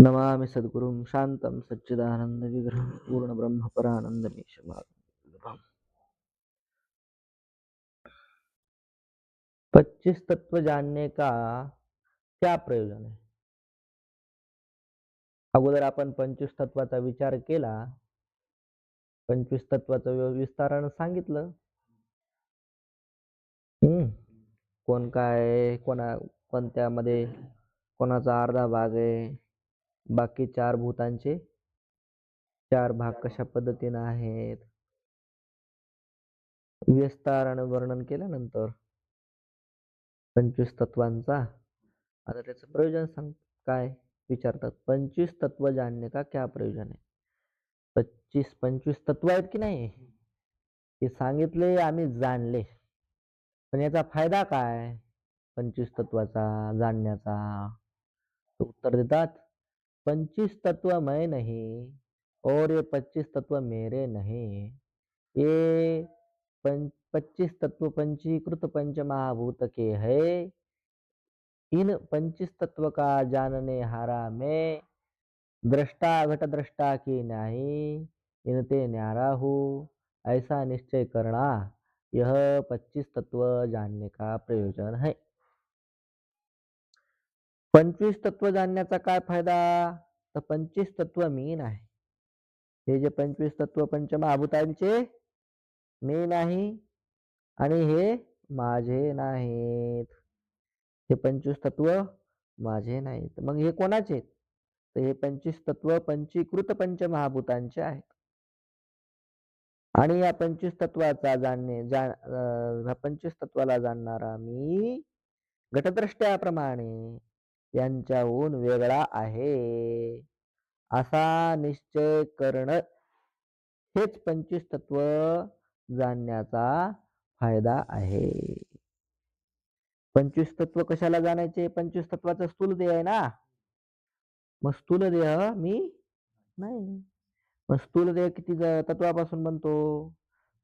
नमामि सद्गुरुं शान्तं सच्चिदानन्दविग्रहं पूर्णब्रह्मपरानन्दमीशमाधवम्। 25 तत्व जानने का क्या प्रयोजन है? अगोदर आपण 25 तत्वाचा विचार केला. 25 तत्वाचं विस्तारानं सांगितलं. कोण काय आहे, कोणत्यामध्ये कोणाचा अर्धा भाग आहे, बाकी 4 भूतांचे 4 भाग कशा पद्धतीनं आहेत, विस्तारानं वर्णन केल्यानंतर 25 तत्वांचा आता त्याचं प्रयोजन सांग काय विचारतात. 25 तत्व जानने का क्या प्रयोजन है? 25 तत्व आहेत की नाही, हे सांगितले आम्ही जाणले, पण याचा फायदा काय 25 तत्वाचा जाणण्याचा? उत्तर देतात 25 तत्व मैं नहीं और ये 25 तत्व मेरे नहीं, ये 25 तत्व पंचीकृत पंच महाभूत के है। इन 25 तत्व का जानने हारा मैं, दृष्टा घट दृष्टा की नाही, इनते न्यारा हूँ, ऐसा निश्चय करना, यह 25 तत्व जानने का प्रयोजन है. 25 तत्व जाणण्याचा काय फायदा? तर 25 तत्व मी नाही. हे जे 25 तत्व पंचमहाभूतांचे मी नाही आणि हे माझे नाहीत. हे 25 तत्व माझे नाहीत. मग हे कोणाचे आहेत? तर हे 25 तत्व पंचीकृत पंचमहाभूतांचे आहेत. आणि या 25 तत्वाचा ह्या 25 तत्वाला जाणणारा मी घटदृष्ट्याप्रमाणे यांच्याहून वेगळा आहे, असा निश्चय करणं हेच 25 तत्व जाणण्याचा फायदा आहे. 25 तत्व कशाला जाणायचे? 25 तत्वाचा स्थूल देह आहे ना, मग स्थूल देह मी नाही. मग स्थूल देह किती तत्वापासून बनतो?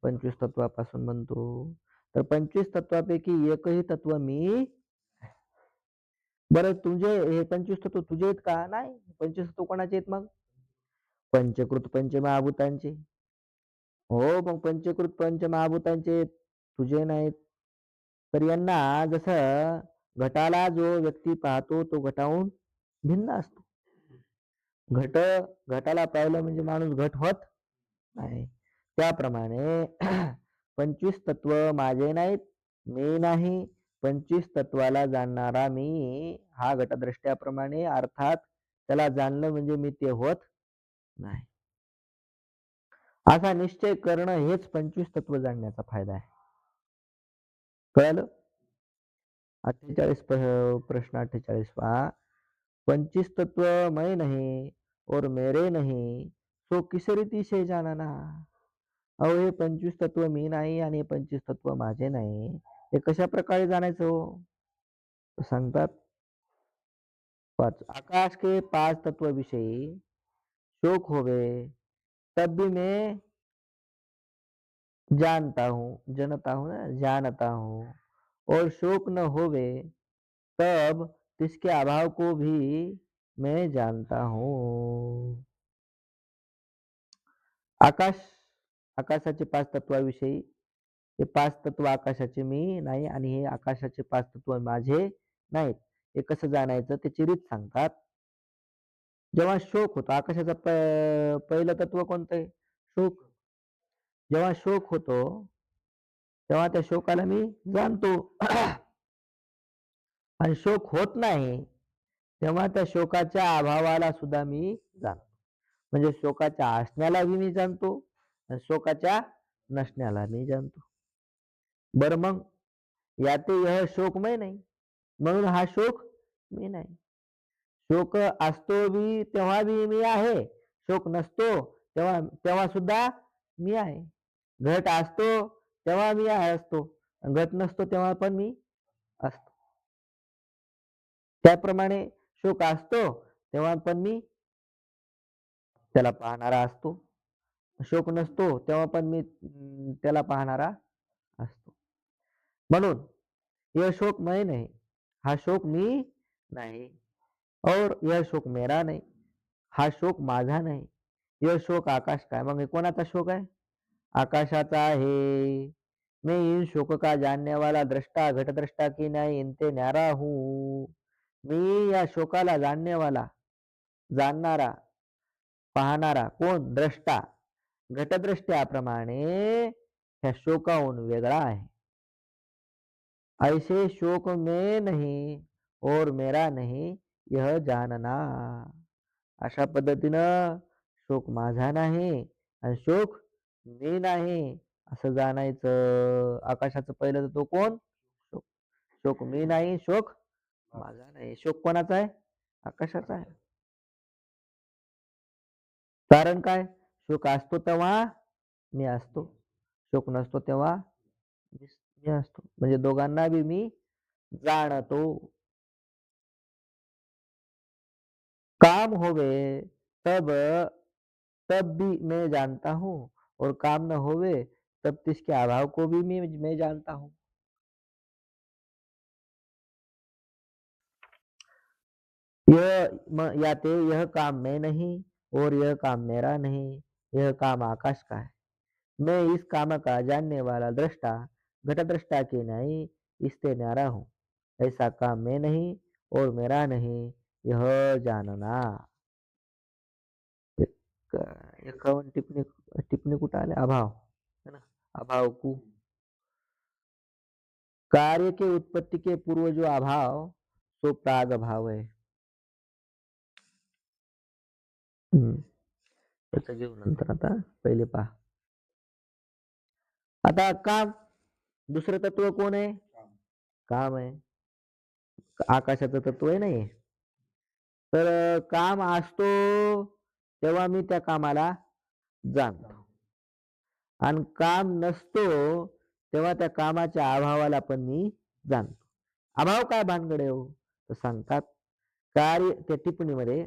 25 तत्वापासून बनतो. तर 25 तत्वापैकी एकही तत्व मी. बरं, तुझे हे 25 तत्व तुझे आहेत का? नाही. 25 तत्व कोणाचे आहेत मग? पंचकृत पंचमहाभूतांचे. हो, मग पंचकृत पंचमहाभूतांचे तुझे नाहीत. तर यांना जसं घटाला जो व्यक्ती पाहतो तो घटाहून भिन्न असतो. घटाला पाहिलं म्हणजे माणूस घट होत नाही. त्याप्रमाणे 25 तत्व माझे नाहीत, मी नाही. 25 तत्वाला जाणणारा मी हा घटदृष्ट्याप्रमाणे, अर्थात त्याला जाणलं म्हणजे मी ते होत नाही, असा निश्चय करणं हेच 25 तत्व जाणण्याचा फायदा आहे. कळलं? 48 प्रश्न 48 पहा. 25 तत्व मैं नहीं और मेरे नहीं, सो किस रीति से जानना? अहो, हे 25 तत्व मी नाही आणि 25 तत्व माझे नाही, हे कशा प्रकारे जाणायचं हो? सांगतात 5. आकाश के 5 तत्व विषयी शोक होवे तब भी मैं जानता हूँ, और शोक न होवे तब तिसके अभाव को भी मैं जानता हूँ. आकाशाचे 5 तत्वाविषयी, हे 5 तत्व आकाशाचे मी नाही आणि हे आकाशाचे 5 तत्व माझे नाहीत, हे कसं जाणायचं त्याची रीत सांगतात. जेव्हा शोक होतो, आकाशाचं पहिलं तत्व कोणतं आहे? शोक. जेव्हा शोक होतो तेव्हा त्या शोकाला मी जाणतो. आणि शोक होत नाही तेव्हा त्या शोकाच्या अभावाला सुद्धा मी जाणतो. म्हणजे शोकाच्या असण्याला मी जाणतो आणि शोकाच्या नसण्याला मी जाणतो. बरं, मग याते यह शोकमय नाही, म्हणून हा शोक मी नाही. शोक असतो बी तेव्हा बी मी आहे, शोक नसतो तेव्हा सुद्धा मी आहे. घट असतो तेव्हा मी असतो, घट नसतो तेव्हा पण मी असतो. त्याप्रमाणे शोक असतो तेव्हा पण मी त्याला पाहणारा असतो, शोक नसतो तेव्हा पण मी त्याला पाहणारा असतो. म्हणून यह शोक मैं नहीं, हा शोक मी नाही, और यह शोक मेरा नहीं, हा शोक माझा नाही. यह शोक आकाश का है. मग हे कोणाचा शोक आहे? आकाशाचा आहे. मैं इन शोक का जानने वाला दृष्टा घटदृष्टा की नाही इनते न्यारा हूँ. मी या शोकाला जाणनेवाला, जाणणारा, पाहणारा कोण? द्रष्टा. घटदृष्ट्याप्रमाणे ह्या शोकाहून वेगळा आहे. ऐसे शोक में नहीं और मेरा नहीं यह जानना. अशा पद्धतीनं शोक माझा नाही आणि शोक मी नाही असं जाणायचं. आकाशाचं पहिलं तो कोण? शोक. शोक मी नाही, शोक माझा नाही. शोक कोणाचा आहे? आकाशाचा आहे. कारण काय? शोक असतो तेव्हा मी असतो. शोक नसतो तेव्हा मी असतो. म्हणजे दोघांना बी मी जाणतो. काम होवे तब तब भी मैं जानता हूँ और काम न होवे तब तिसके अभाव को भी मैं जानता हूँ. याते यह काम मैं नहीं और यह काम मेरा नहीं, यह काम आकाश का है. मैं इस काम का जानने वाला दृष्टा घटदृष्टा की नहीं इससे न्यारा हूँ. ऐसा काम मैं नहीं और मेरा नहीं यह जानना. 51 टिप्पणी टिप्पणी कुठं आले? अभाव है ना. अभाव को कार्य के उत्पत्ति के पूर्व जो अभाव तो प्राग भाव है. त्याचं घेऊ नंतर. आता पहिले पहा. आता काम दुसरं तत्व कोण आहे? काम आहे. आकाशाचं तत्व आहे नाही. तर काम असतो तेव्हा मी त्या कामाला जाणतो आणि काम नसतो तेव्हा त्या कामाच्या अभावाला पण मी जाणतो. अभाव काय भानगड आहे हो? तर सांगतात कार्य त्या टिप्पणीमध्ये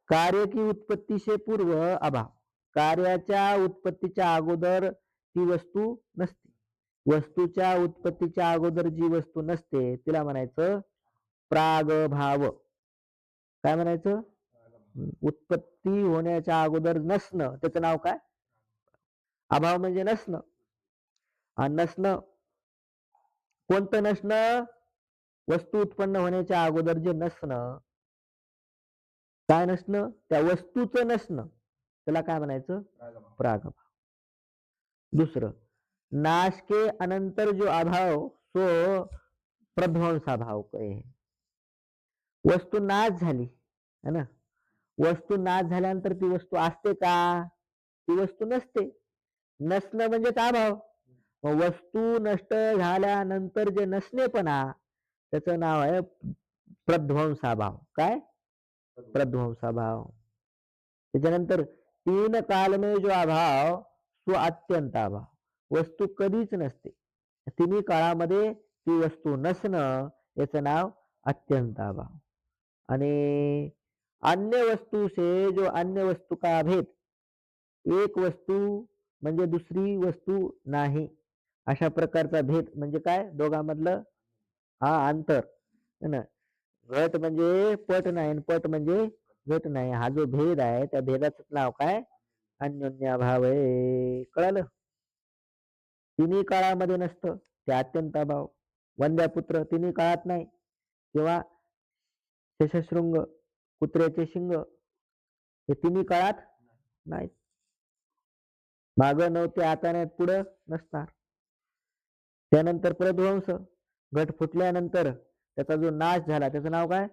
कार्य की उत्पत्ती से पूर्व अभाव. कार्याच्या उत्पत्तीच्या अगोदर ती वस्तू नसते. वस्तूच्या उत्पत्तीच्या अगोदर जी वस्तू नसते तिला म्हणायचं प्रागभाव. काय म्हणायचं? उत्पत्ती होण्याच्या अगोदर नसणं त्याचं नाव काय? अभाव म्हणजे नसणं. आणि नसणं कोणतं नसणं? वस्तू उत्पन्न होण्याच्या अगोदर जे नसणं. काय नसणं? त्या वस्तूचं नसणं त्याला काय म्हणायचं? प्रागभाव. दुसरं नाश के अनंतर जो अभाव सो प्रध्वंसाभाव कहे. वस्तू नाश झाली है ना. वस्तू नाश झाल्यानंतर ती वस्तू असते का? ती वस्तू नसते. नसणं म्हणजेच अभाव. वस्तू नष्ट झाल्यानंतर जे नसणेपणा त्याचं नाव आहे प्रध्वंसाभाव. काय? प्रध्वंसाभाव. त्याच्यानंतर तीन काल में जो अभाव तो अत्यंत अभाव. वस्तू कधीच नसते. तिन्ही काळामध्ये ती वस्तू नसणं याचं नाव अत्यंत अभाव. आणि अन्य वस्तू से जो अन्य वस्तू का भेद. एक वस्तू म्हणजे दुसरी वस्तू नाही अशा प्रकारचा भेद म्हणजे काय? दोघांमधलं हा अंतर है ना. घट म्हणजे पट नाही, पट म्हणजे घट नाही. हा जो भेद आहे त्या भेदाचं नाव काय? अन्योन्याभाव आहे. कळालं? तिन्ही काळामध्ये नसतं ते अत्यंत अभाव. वंद्यापुत्र तिन्ही काळात नाही किंवा शशशृंग कुत्र्याचे शिंग हे तिन्ही काळात नाही. मागं नव्हते आता नाहीत पुढं नसणार. त्यानंतर प्रध्वंस. घट फुटल्यानंतर त्याचा जो नाश झाला त्याचं नाव काय?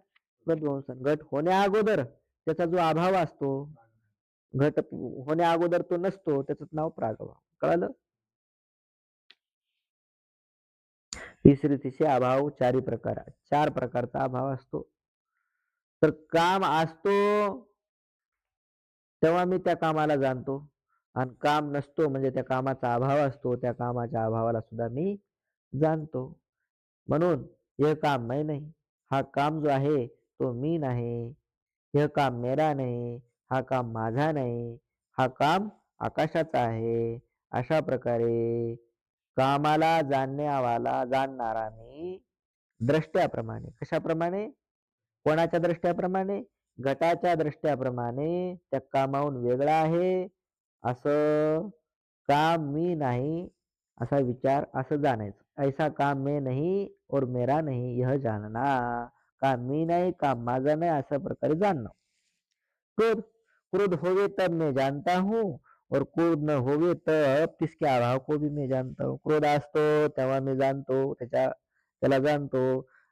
प्रध्वंस. घट होण्या अगोदर त्याचा जो अभाव असतो घट होण्या अगोदर तो नसतो त्याचं नाव प्रागभाव. कळालं? तिसरे अभाव चार प्रकारचा अभाव असतो. तर काम असतो तेव्हा मी त्या कामाला जाणतो आणि काम नसतो म्हणजे त्या कामाचा अभाव असतो त्या कामाच्या अभावाला सुद्धा मी जाणतो. म्हणून यह काम मैं नहीं. हा काम जो आहे तो मी नाही. यह काम मेरा नाही. हा काम माझा नाही. हा काम आकाशाचा आहे. अशा प्रकारे कामाला जाणणारा मी द्रष्ट्याप्रमाणे. कशाप्रमाणे? कोणाच्या द्रष्ट्याप्रमाणे? घटाच्या दृष्ट्याप्रमाणे त्या कामाहून वेगळा आहे असं काम मी नाही असा विचार असं जाणायचं. ऐसा काम मैं नहीं और मेरा नहीं यह जानना. काम मी नाही, काम माझं नाही अशा प्रकारे जाणणं. क्रोध क्रोध होवे तब मैं जानता हूँ और क्रोध न होवे तब तिसके अभाव को भी मैं जानता हूँ. क्रोध असतो तेव्हा मी जाणतो त्याला जाणतो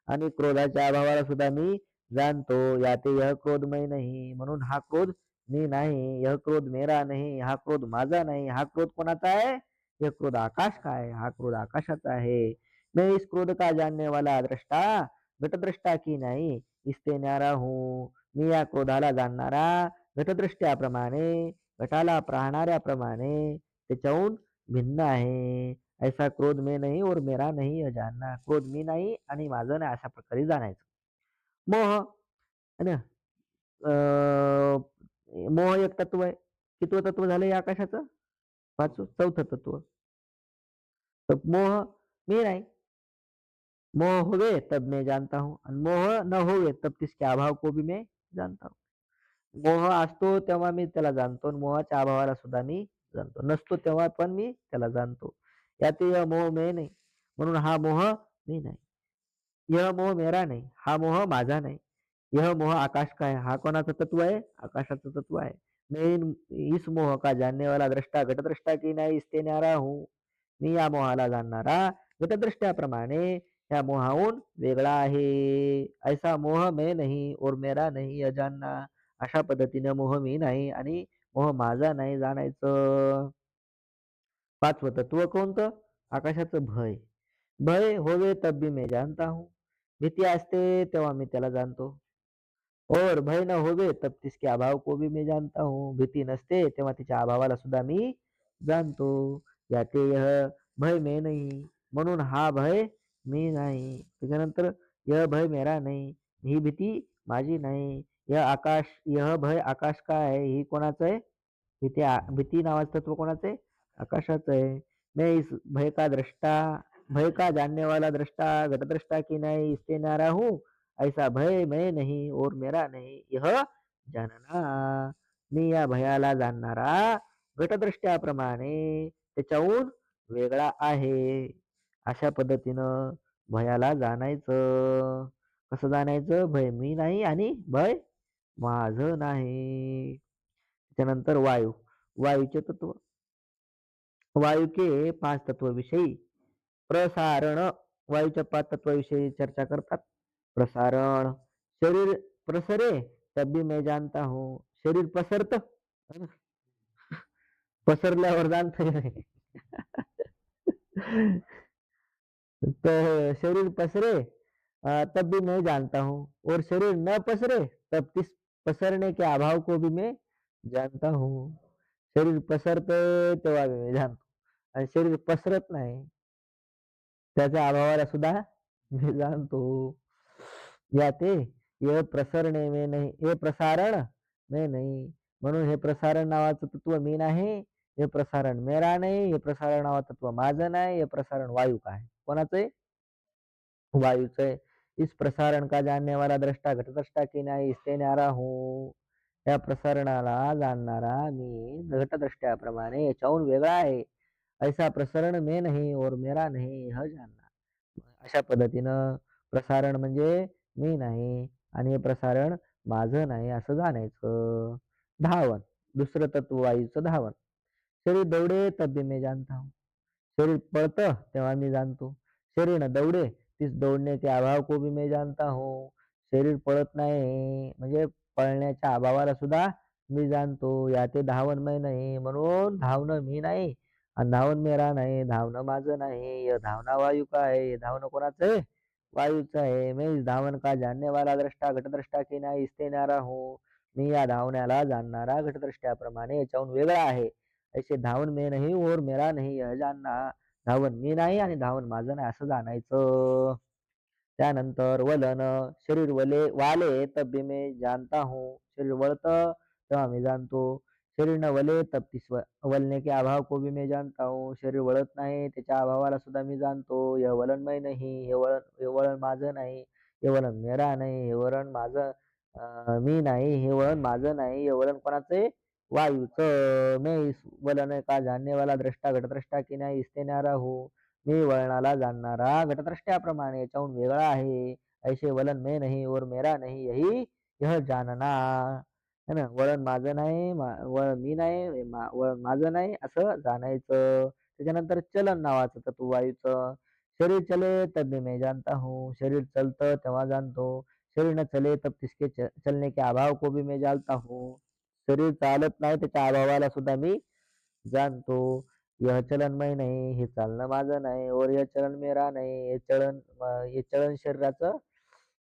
आणि क्रोधाच्या अभावाला सुद्धा मी जाणतो. याते यह क्रोध मैं नहीं म्हणून हा क्रोध मी नाही. यह क्रोध मेरा नहीं, हा क्रोध माझा नाही. हा क्रोध कोणाचा आहे? यह क्रोध आकाश का है, हा क्रोध आकाशाचा आहे. मैं इस क्रोध का जानने वाला दृष्टा घटदृष्टा की नाही इससे न्यारा हूँ. मी या क्रोधाला जाणणारा घटदृष्ट्याप्रमाणे घटाला पाहणाऱ्याप्रमाणे त्याच्याहून भिन्न आहे. ऐसा क्रोध में नहीं और मेरा नहीं यह जानना. क्रोध मी नाही आणि माझं नाही अशा प्रकारे जाणायचं. मोह है ना. मोह एक तत्व आहे. कितवं तत्व झालं या आकाशाचं? चौथं तत्व. तर मोह मी नाही. मोह होवे तब मैं जानता हूँ आणि मोह न होवे तब तिसके अभाव को भी मैं जानता हूँ. मोह असतो तेव्हा मी त्याला जाणतो आणि मोहाच्या अभावाला सुद्धा मी जाणतो. नसतो तेव्हा पण मी त्याला जाणतो. याते यह मोह मैं नहीं. म्हणून हा मोह मी नाही. यह मोह मेरा नहीं. हा मोह माझा नाही. यह मोह आकाश का है. हा कोणाचं तत्व आहे? आकाशाचं तत्व आहे. मैं इस मोह का जानने वाला दृष्टा घटदृष्टा की नाही इससे न्यारा हूँ. मी या मोहाला जाणणारा घटदृष्ट्याप्रमाणे या मोहाहून वेगळा आहे. ऐसा मोह मैं नहीं और मेरा नहीं यह जानना. अशा पद्धतीने मोह मी नाही आणि मोह माझा नाही जाणायचं. पाचवं तत्व कोणतं? आकाशाचं भय. भय होवे तब भी मैं जानता हूँ. भीती असते तेव्हा मी त्याला जाणतो. और भय न होवे तब तिसके अभाव को भी मैं जानता हूँ. भीती नसते तेव्हा तिच्या अभावाला सुद्धा मी जाणतो. याते यह भय मैं नहीं. म्हणून हा भय मी नाही. त्याच्यानंतर यह भय मेरा नहीं. ही भीती माझी नाही. यह भय आकाश का है. ही कोणाचं आहे? भीती नावाचं तत्व कोणाचं आहे? आकाशाचं आहे. मैं इस भय का जानने वाला दृष्टा घटदृष्टा की नहीं इससे न्यारा हूँ. ऐसा भय मैं नहीं और मेरा नहीं यह जानना. मी या भयाला जाणणारा घटदृष्ट्याप्रमाणे त्याच्याहून वेगळा आहे. अशा पद्धतीनं भयाला जाणायचं. कसं जाणायचं? भय मी नाही आणि भय माझं नाही. त्यानंतर वायू. वायूचे तत्व. वायू के 5 तत्वविषयी प्रसारण. वायूच्या 5 तत्वाविषयी चर्चा करतात. प्रसारण. शरीर प्रसरे तब भी मैं जानता हूँ. शरीर पसरतं. है ना? पसरल्यावर जाणता येईल. तर शरीर पसरे तब भी मैं जानता हूँ और शरीर न पसरे तब तिस पसरने के अभाव को भी मैं जानता हूँ. शरीर पसरतं तेव्हा मी जाणतो आणि शरीर पसरत नाही त्याच्या अभावाला सुद्धा मी जाणतो. याते हे प्रसरणे में नाही हे प्रसारण में नाही. म्हणून हे प्रसारण नावाचं तत्व मी नाही. हे प्रसारण मेरा नाही. हे प्रसारण नावाचं तत्व माझं नाही. हे प्रसारण वायू का आहे? कोणाचं आहे? वायूचं आहे. इस प्रसारण का जानने वाला दृष्टा घटदृष्टा की नाही इससे न्यारा हूँ. या प्रसारणाला जाणणारा मी घटदृष्ट्याप्रमाणे याच्याहून वेगळा आहे. ऐसा प्रसरण में नहीं और मेरा नहीं यह जानना. अशा पद्धतीनं प्रसारण म्हणजे मी नाही आणि हे प्रसारण माझं नाही असं जाणायचं. धावन. दुसरं तत्व वायूचं धावन. शरीर दौड़े तब भी मैं जानता हूँ. शरीर पळतं तेव्हा मी जाणतो. शरीर न दौड़े तिस दौड़ने के अभाव को भी मैं जानता हूँ. शरीर पळत नाही म्हणजे पळण्याच्या अभावाला सुद्धा मी जाणतो. याते धावन मैं नाही. म्हणून धावणं मी नाही आणि धावन मेरा नाही. धावणं माझं नाही. यह धावना वायू का है. हे धावणं कोणाचं आहे? वायूचं आहे. मैं इस धावन का जानने वाला दृष्टा घटदृष्टा की नाही इससे न्यारा हूँ. मी या धावण्याला जाणणारा घटदृष्ट्याप्रमाणे याच्याहून वेगळा आहे. ऐसे धावन मैं नहीं और मेरा नहीं यह जानना. धावन मी नाही आणि धावन माझं नाही असं जाणायचं. त्यानंतर वलन. शरीर वाले तब भी मैं जानता हूँ. शरीर वळतं तेव्हा मी जाणतो. शरीर न वले तब तिस वलने के अभाव को भी मैं जानता हूँ. शरीर वळत नाही त्याच्या अभावाला सुद्धा मी जाणतो. यह वलन मैं नहीं. हे वळण माझं नाही. हे वलन मेरा नाही. हे वलन माझं मी नाही, हे वळण माझं नाही. हे वळण कोणाचं आहे? वायूचं. मैं इस वलन का जानने वाला द्रष्टा घटद्रष्टा की नाही इससे न्यारा हूँ. मी वळणाला जाणणारा घटद्रष्ट्याप्रमाणे याच्याहून वेगळा आहे. ऐसे वलन मैं नहीं और मेरा नहीं यही यह जानना. है ना? वळण माझं नाही, वळण मी नाही, वळण माझं नाही असं जाणायचं. त्याच्यानंतर चलन नावाचं तत्व वायूचं. शरीर चले तब भी मैं जानता हूँ. शरीर चलतं तेव्हा जाणतो. शरीर न चले तब तिसके चलने के अभाव को भी मैं जानता हूँ. शरीर चालत नाही त्याच्या अभावाला सुद्धा मी जाणतो. यह चलन मैं नहीं, हे चालणं माझं नाही. और यह चलन मेरा नहीं, हे चलन शरीराचं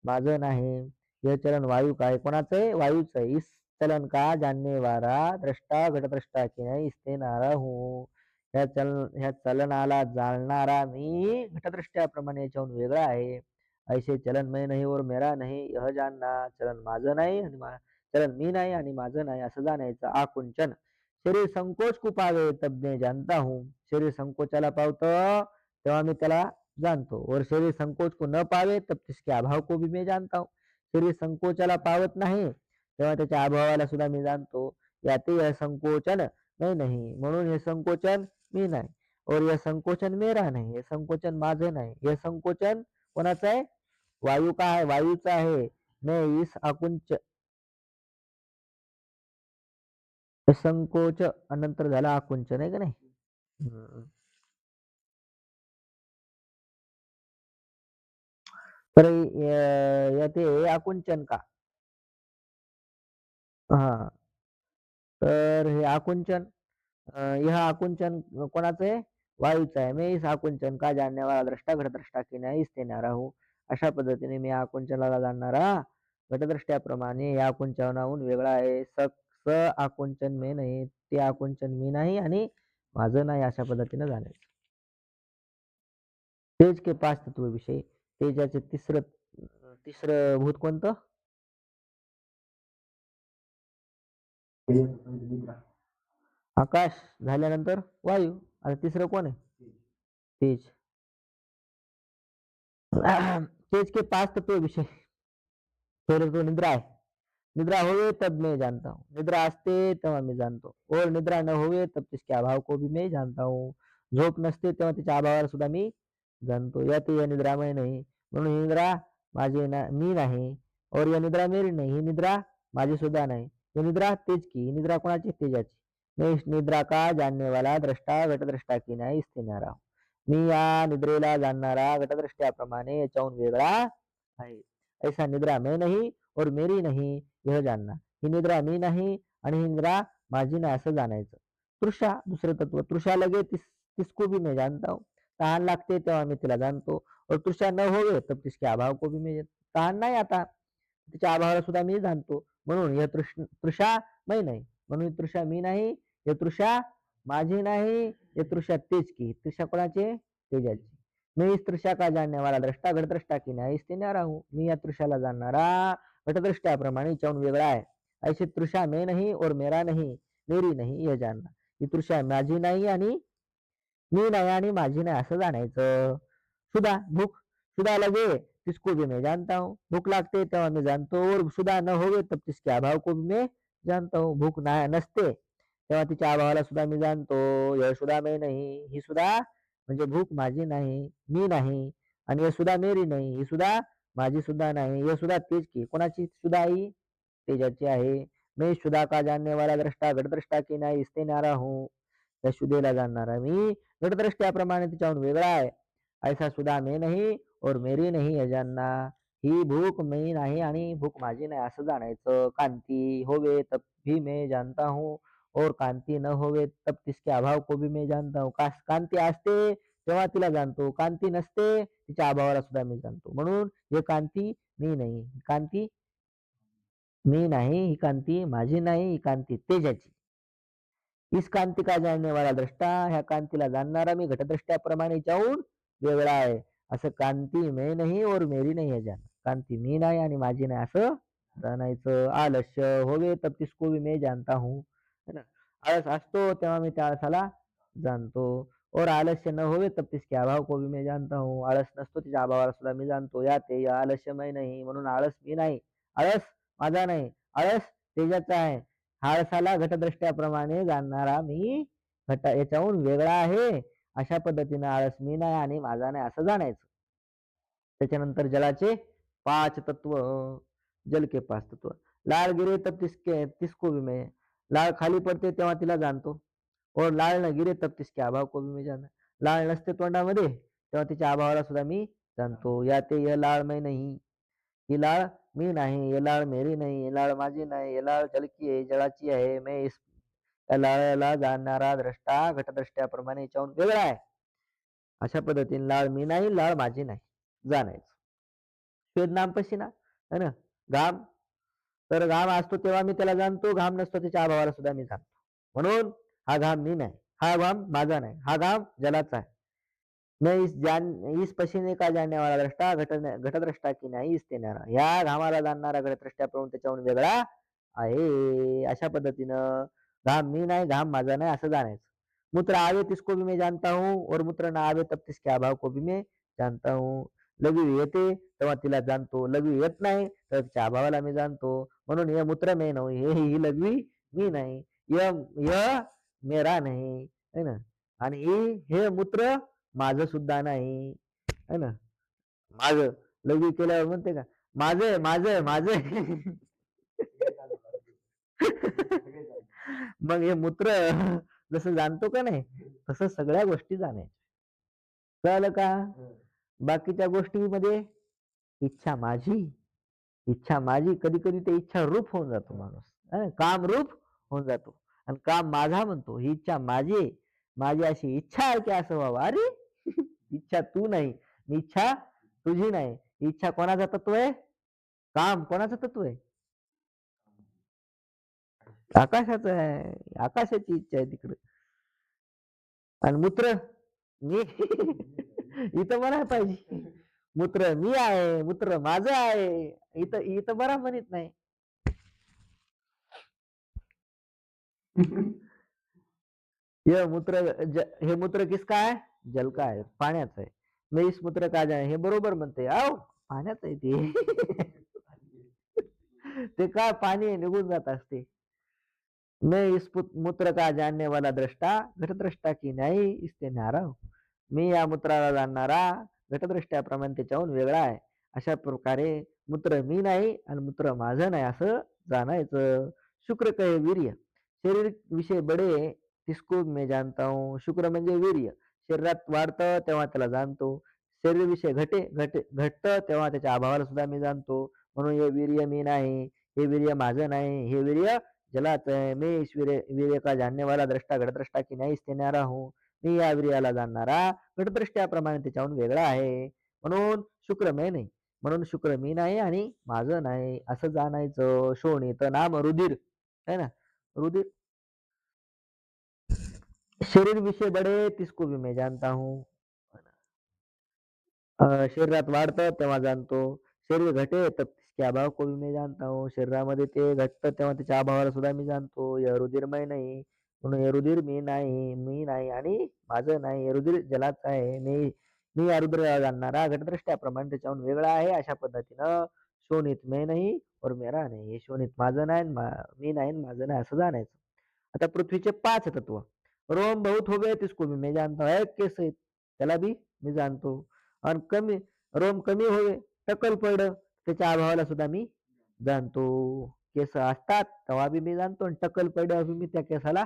माझं नाही. यह चलन वायू का है, कोणाचं आहे? वायूचं आहे. इस चलन का जानने वाला द्रष्टा घटद्रष्टा की नाही इससे नारा हूँ. ह्या चलनाला जाणणारा मी घटदृष्ट्याप्रमाणे याच्याहून वेगळा आहे. ऐसे चलन मैं नहीं और मेरा नहीं यह जानना. चलन माझं नाही आणि चलन मी नाही आणि माझं नाही असं जाणायचं. आकुंचन. शरीर संकोच को पावे तब मैं जानता हूँ. शरीर संकोचाला पावतं तेव्हा मी त्याला जानतो. और शरीर संकोच को न पावे तब तिसके अभाव को भी मैं जानता हूँ. शरीर संकोचाला पावत नाही तेव्हा त्याच्या अभावाला सुद्धा मी जाणतो. याते यह संकोचन मैं नहीं, म्हणून हे संकोचन मी नाही. और यह संकोचन मेरा नहीं, हे संकोचन माझं नाही. हे संकोचन कोणाचं आहे? वायू का आहे? वायूचा आहे. मैं इस आकुंच संकोच नंतर झाला आकुंचन आहे का नाही? हम्म. तर याते आकुंचन का? हा, तर हे आकुंचन यह आकुंचन कोणाचं आहे? वायूचं आहे. मैं इस आकुंचन का जानने वाला द्रष्टा घटद्रष्टा की नाही इससे न्यारा हूँ. अशा पद्धतीने मी आकुंचनाला जाणणारा घटद्रष्ट्याप्रमाणे या आकुंचनाहून वेगळा आहे. स आकुंचन मी नाही, ते आकुंचन मी नाही आणि माझं नाही अशा पद्धतीने जाणायचं. तेज के पाच तत्व विषय. तेजाचे तिसरं तिसरं भूत कोणतं? आकाश झाल्यानंतर वायू. आता तिसरं कोण आहे? तेज. तेज के पाच तत्व विषय. पहिले तो निद्रा आहे. निद्रा होवे तब मैं जानता हूँ. निद्रा असते तेव्हा मी जाणतो. और निद्रा न होवे तब तिसके अभाव को भी मैं जानता हूँ. झोप नसते तेव्हा तिच्या अभावाला सुद्धा मी जाणतो. यात या निद्रामय नाही, म्हणून ही निद्रा मी नाही. और यह निद्रा मेरी नहीं, ही निद्रा माझी सुद्धा नाही. ही निद्रा तेज की, ही निद्रा कोणाची? तेजाची. मैं इस निद्रा का जानने वाला द्रष्टा घटद्रष्टा की नाही इससे न्यारा हूँ. मी या निद्रेला जाणणारा घटद्रष्ट्याप्रमाणे याच्याहून वेगळा आहे. ऐसा निद्रा मैं नहीं और मेरी नहीं यह जानना. ही निद्रा मी नाही आणि ही निद्रा माझी नाही असं जाणायचं. तृषा दुसरं तत्व. तृषा लगे तिसको भी मैं जानता हूँ. तहान लागते तेव्हा मी तिला जाणतो. और तृषा न होवे तब तिसके अभाव को भी मैं तहान नाही आता तिच्या अभावाला सुद्धा मी जाणतो. म्हणून या तृषा मै नाही, म्हणून ही तृषा मी नाही, हे तृषा माझी नाही, हे तृषा तेज की. तृषा कोणाची? तेजाची. मैं इस तृषा का जानने वाला द्रष्टा घटद्रष्टा की नाही इससे न्यारा हूँ. मी या तृषाला जाणणारा घटदृष्ट्याप्रमाणे हिच्याहून वेगळा आहे. ऐसे तृषा मैं नहीं और मेरा नहीं, मेरी नहीं यह जानना. ही तृषा माझी नाही आणि मी नाही आणि माझी नाही असं जाणायचं. सुधा भूक. सुधा लगे तिसको भी मैं जानता हूँ. भूक लागते तेव्हा मी जाणतो. और सुधा न होवे तब तिसके अभाव को भी मैं जानता हूँ. भूक नसते तेव्हा तिच्या अभावाला सुद्धा मी जाणतो. यह सुधा मैं नाही, ही सुद्धा म्हणजे भूक माझी नाही, मी नाही. आणि यह सुधा मेरी नाही, ही सुद्धा माझी सुद्धा नाही. यह सुद्धा तेज की. कोणाची सुद्धा आई? तेजाची आहे. मैं सुधा का जानने वाला द्रष्टा घटद्रष्टा की नाही इससे न्यारा हूँ. त्या शुद्धेला जाणणारा मी घटद्रष्ट्याप्रमाणे तिच्याहून वेगळा आहे. ऐसा सुद्धा मी नाही और मेरी नाही हे जानना. ही भूक मी नाही आणि भूक माझी नाही असं जाणायचं. कांती होवे तब भी मैं जानता हूँ और कांती न होवे तब तिसके अभाव को भी मैं जानता हूँ. कांती असते तेव्हा तिला जाणतो. कांती नसते तिच्या अभावाला सुद्धा मी जाणतो. म्हणून हे कांती मी नाही, कांती मी नाही, ही कांती माझी नाही, ही कांती तेजाची. इस कांती का जानने वाला द्रष्टा. ह्या कांतीला जाणणारा मी घटद्रष्ट्याप्रमाणे हिच्याहून वेगळा आहे. असं कांती मैं नहीं और मेरी नहीं है जान. कांती मी नाही आणि माझी नाही असं जाणायचं. आलस्य होवे तब तिसको भी मैं जानता हूँ. है ना? आळस असतो तेव्हा मी त्या आळसाला जाणतो. और आलस्य न होवे तब तिसके अभाव को भी मैं जानता हूँ. आळस नसतो तिच्या अभावाला सुद्धा मी जाणतो. या ते आलस्यमय नाही, म्हणून आळस मी नाही. आळस माझा नाही. आळस तेजाचा आहे. आळसाला घटदृष्ट्याप्रमाणे जाणणारा मी याच्याहून वेगळा आहे. अशा पद्धतीनं आळस मी नाही आणि माझा नाही असं जाणायचं. त्याच्यानंतर जलाचे 5 तत्व. जल के 5 तत्व. लाळ गिरे तब तिसको भी मैं. लाळ खाली पडते तेव्हा तिला जाणतो. और लाळ न गिरे तब तिसके अभाव को भी मैं जाना. लाळ नसते तोंडामध्ये तेव्हा तिच्या अभावाला सुद्धा मी जाणतो. या ते ये लाळ मैं नहीं. ही लाळ मी नाही. ये लाळ मेरी नाही. ये लाळ माझी नाही. ये लाळ जल की आहे, जळाची आहे. मैं इस त्या लाळाला जाणणारा द्रष्टा घटद्रष्ट्याप्रमाणे याच्याहून वेगळा आहे. अशा पद्धतीने लाळ मी नाही, लाळ माझी नाही जाणायचं. श्वेत नाम पसीना है ना. घाम तर घाम असतो तेव्हा मी त्याला जाणतो, घाम नसतो त्याच्या अभावाला सुद्धा मी जाणतो. म्हणून हा घाम मी नाही, हा घाम माझा नाही, हा घाम जलाचा आहे. मैं इस पसीने का जानने वाला द्रष्टा घटद्रष्टा की नाही इस न्यारा. या घामाला जाणणारा घटद्रष्ट्या पाहून त्याच्याहून वेगळा आहे. अशा पद्धतीनं घाम मी नाही, घाम माझा नाही असं जाणायचं. मूत्र आवे तिसको भी मैं जानता हूँ और मूत्र न आवे तब तिसके अभाव को भी मैं जानता हूँ. लघवी येते तेव्हा तिला जाणतो, लघवी येत नाही तर तिच्या अभावाला मी जाणतो. म्हणून हे मूत्र मे नाही, ही लघवी मी नाही. य य मेरा नाही है ना. आणि हे मूत्र माझं सुद्धा नाही है ना. माझं लघवी केल्यावर म्हणते का माझं माझं माझं. मग हे मूत्र जसं जाणतो का नाही तसं सगळ्या गोष्टी जाणायच्या. कळलं का? बाकीच्या गोष्टीमध्ये इच्छा माझी, इच्छा माझी कधी कधी ते इच्छा रूप होऊन जातो माणूस. काम रूप होऊन जातो आणि काम माझा म्हणतो. ही इच्छा माझी आहे. माझी अशी इच्छा आहे की असं व्हावं. अरे इच्छा तू नाही, इच्छा तुझी नाही. इच्छा कोणाचा तत्व आहे? काम कोणाचं तत्व आहे? आकाशाचं आहे. आकाशाची इच्छा आहे तिकडे. आणि मूत्र मी इथं म्हणायला पाहिजे. मूत्र मी आहे, मूत्र माझं आहे. इथं इथं बरा म्हणत नाही. ये मूत्र हे मूत्र किसका है? जल का है, पाण्याचं आहे. मैं इस मूत्र का जाने हे बरोबर म्हणते. अहो पाण्याचं आहे ते. ते काय पाणी आहे, निघून जात असते. मैं इस मूत्र का जानने वाला द्रष्टा घटद्रष्टा की नाही इसते न्यारा हूं. मी या मूत्राला जाणणारा घटद्रष्ट्याप्रमाणे त्याच्याहून वेगळा आहे. अशा प्रकारे मूत्र मी नाही आणि मूत्र माझं नाही असं जाणायचं. शुक्र कहे वीर्य. शरीर विषय बडे तिसको मैं जानता हूँ. शुक्र म्हणजे वीर्य. शरीरात वाढतं तेव्हा त्याला जाणतो. शरीर विषय घटतं तेव्हा त्याच्या अभावाला सुद्धा मी जाणतो. म्हणून हे वीर्य मी नाही, हे वीर्य माझं नाही, हे वीर्य जलाचं आहे. मी इस वीर्य का जानने वाला द्रष्टा घटद्रष्टा की नाही इससे न्यारा हूँ. मी या वीर्याला जाणणारा घटदृष्ट्याप्रमाणे त्याच्याहून वेगळा आहे. म्हणून शुक्र मैं नाही. म्हणून शुक्र मी नाही आणि माझं नाही असं जाणायचं. शोणित नाम रुधिर है ना. रुधिर शरीर विषय बडे तिसको भी मैं जानता हूँ. शरीरात वाढतं तेव्हा जाणतो. शरीर घटे तब इसके अभाव को भी मैं जानता हूँ. शरीरामध्ये ते घटतं तेव्हा त्याच्या अभावाला सुद्धा मी जाणतो. हे रुधिरमय नाही. म्हणून हे रुधिर मी नाही आणि माझं नाही. हे रुधिर जलाचं आहे. मी मी या रुधिराला जाणणारा घटदृष्ट्याप्रमाणे त्याच्याहून वेगळा आहे. अशा पद्धतीनं शोणित मैं नहीं और मेरा नहीं. हे शोणित माझं नाही, मी नाही माझं नाही असं जाणायचं. आता पृथ्वीचे 5 तत्व. रोम बहुत हो गए तिसको भी मैं जानता हूँ. केस आहेत त्याला बी मी जाणतो. आणि रोम कमी होय टक्कल पडलं त्याच्या अभावाला सुद्धा मी जाणतो. केस असतात तेव्हा बी मी जाणतो आणि टक्कल पडल्यावर बी मी त्या केसाला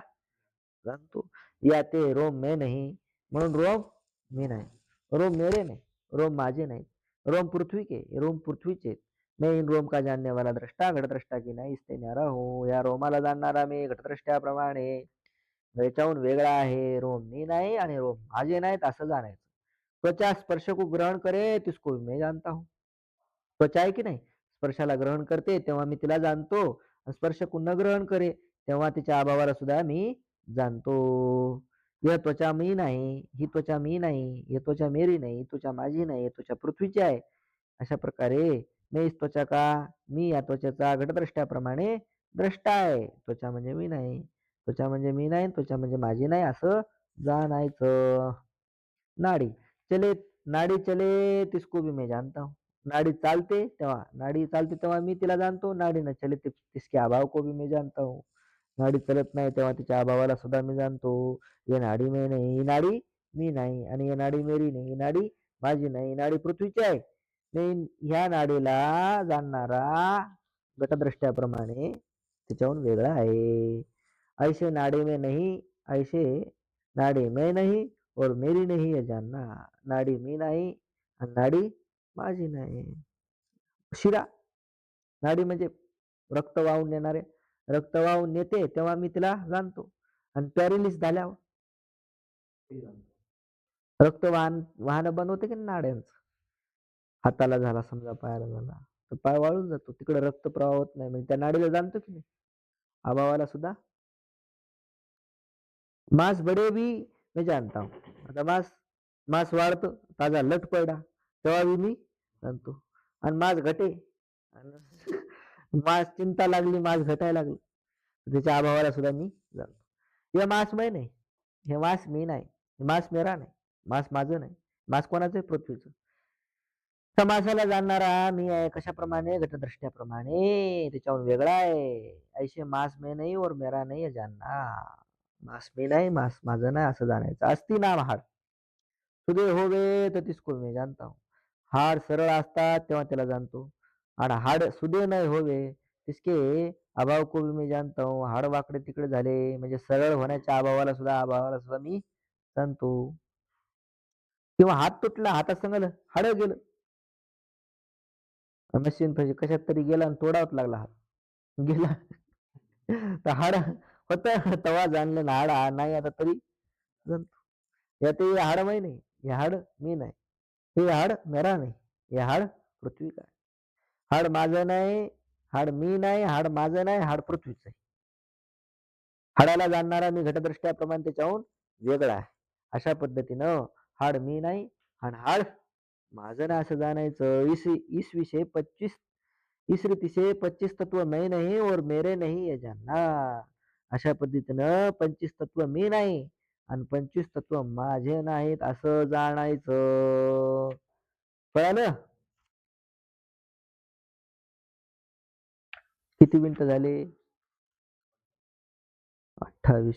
जाणतो. या ते रोम मैं नहीं. म्हणून रोम मी नाही. रोम मेरे नहीं. रोम माझे नाही. रोम पृथ्वी के, रोम पृथ्वीचे. मैं इन रोम का जानने वाला द्रष्टा घटद्रष्टा की नाही इसते न्यारा हूँ. या रोमाला जाणणारा मी घटद्रष्ट्याप्रमाणे याच्याहून वेगळा आहे. रोम मी नाही आणि रोम माझे नाहीत असं जाणायचं. त्वचा स्पर्श को ग्रहण करे तिसको भी मैं जानता हूँ. त्वचा आहे की नाही स्पर्शाला ग्रहण करते तेव्हा मी तिला जाणतो. स्पर्श को न ग्रहण करे तेव्हा तिच्या अभावाला सुद्धा मी जाणतो. यह त्वचा मी नाही, ही त्वचा मी नाही, ही त्वचा मेरी नाही, ही त्वचा माझी नाही, ही त्वचा पृथ्वीची आहे. अशा प्रकारे मी इस त्वचा का, मी या त्वचेचा घटद्रष्ट्याप्रमाणे द्रष्टा आहे. त्वचा म्हणजे मी नाही, त्वचा म्हणजे मी नाही, त्वचा म्हणजे माझी नाही असं जाणायचं. नाडी चले, नाडी चले तिसको भी मैं जानता हूँ. नाड़ी चालते तेव्हा मी तिला जाणतो, नाड़ी न चले तिसके अभाव को भी मैं जानता हूँ. नाडी चलत नाही तेव्हा तिच्या अभावाला सुद्धा मी जाणतो. ये नाडी में नाही, ही नाडी मी नाही आणि ही नाडी मेरी नाही, ही नाडी माझी नाही, ही नाडी पृथ्वीची आहे. नाही ह्या नाडीला जाणणारा घटदृष्ट्याप्रमाणे त्याच्याहून वेगळा आहे. ऐसे नाडी में नहीं, ऐसे नाडी में नहीं और मेरी नहीं है जानना. नाडी मी नाही आणि नाडी माझी नाही. शिरा नाडी म्हणजे रक्त वाहून नेणारे. रक्त वाहून नेते तेव्हा मी तिला जाणतो आणि पॅरिलिस झाल्यावर रक्त वाहन बंद होते की नाही नाड्यांचं. हाताला झाला समजा, पायाला झाला तर पाय वाळून जातो, तिकडे रक्त प्रवाह होत नाही, म्हणजे त्या नाडीला जाणतो की नाही. अभावाला सुद्धा मांस बडे भी मी जानता हूं. आता मांस वाढतं, ताजा लठ पडा तेव्हा बी मी जाणतो. आणि मांस घटे आणि मांस चिंता लागली, मांस घटायला लागलं, त्याच्या अभावाला सुद्धा मी जाणतो. हे मांस मै नाही, हे मांस मी नाही, हे मांस मेरा नाही, मांस माझं नाही. मांस कोणाचं आहे? पृथ्वीचं. त्या माणसाला जाणणारा मी आहे कशाप्रमाणे? घटदृष्ट्याप्रमाणे, त्याच्याहून वेगळा आहे. ऐसे मांस में नहीं और मेरा नहीं है जानना. मांस मी नाही, मांस माझं नाही असं जाणायचं. अस्ति नाम हाड, सुदे होवे तर तिसको मी जानता हूं. हाड सरळ असतात तेव्हा त्याला जाणतो, आणि हाड सुदे नाही होवे तिसके अभाव को भी मी जानता हूं. हाड वाकडे तिकडे झाले म्हणजे सरळ होण्याच्या अभावाला सुद्धा मी जाणतो. किंवा हात तुटला, हातात संगल हाड गेलं, मशीन पाहिजे कशात तरी गेला आणि तोडावाच लागला हात, गेला. तर हाड होत तेव्हा जाणलं ना, हाड नाही आता तरी जाणतो. यात हे हाड मै नाही, हे हाड मी नाही, हे हाड मेरा नाही, हे हाड पृथ्वी काय. हाड माझं नाही, हाड मी नाही, हाड माझं नाही, हाड पृथ्वीचं आहे. हाडाला जाणणारा मी घटदृष्ट्याप्रमाणे त्याच्याहून वेगळा आहे. अशा पद्धतीनं हाड मी नाही आणि हाड माझं नाही असं जाणायचं. इस विषय 25 इस रीति से 25 तत्व मैं नहीं और मेरे नहीं ये जानना. अशा पद्धतीनं 25 तत्व मी नाही आणि 25 तत्व माझे नाहीत असं जाणायचं. कळालं? किती मिनिटं झाले? 28.